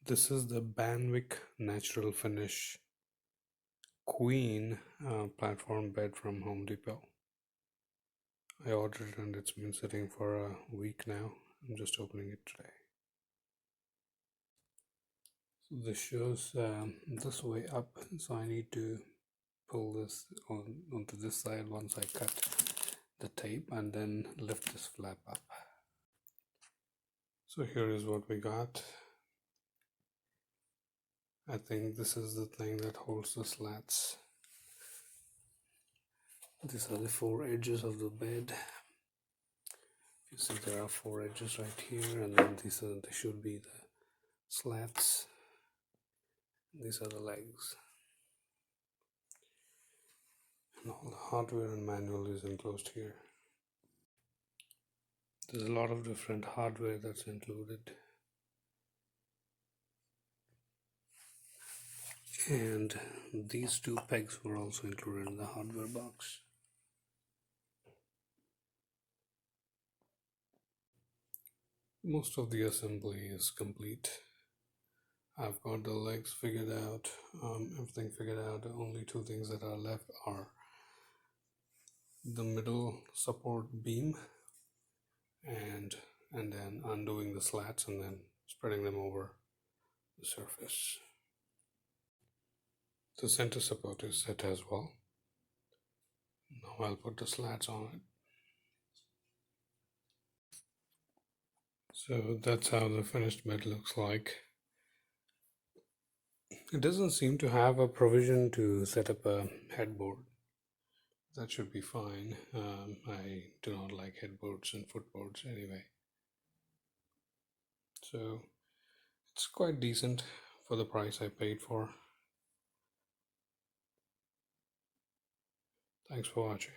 This is the Banwick Natural Finish Queen platform bed from Home Depot. I ordered it and it's been sitting for a week now. I'm just opening it today. So this shows this way up, so I need to pull this onto this side once I cut the tape and then lift this flap up. So here is what we got. I think this is the thing that holds the slats. These are the four edges of the bed. You see there are four edges right here, and then they should be the slats. These are the legs. And all the hardware and manual is enclosed here. There's a lot of different hardware that's included. And these two pegs were also included in the hardware box. Most of the assembly is complete. I've got the legs figured out, everything figured out. The only two things that are left are the middle support beam and then undoing the slats and then spreading them over the surface. The center support is set as well. Now I'll put the slats on it. So that's how the finished bed looks like. It doesn't seem to have a provision to set up a headboard. That should be fine. I do not like headboards and footboards anyway. So it's quite decent for the price I paid for. Thanks for watching.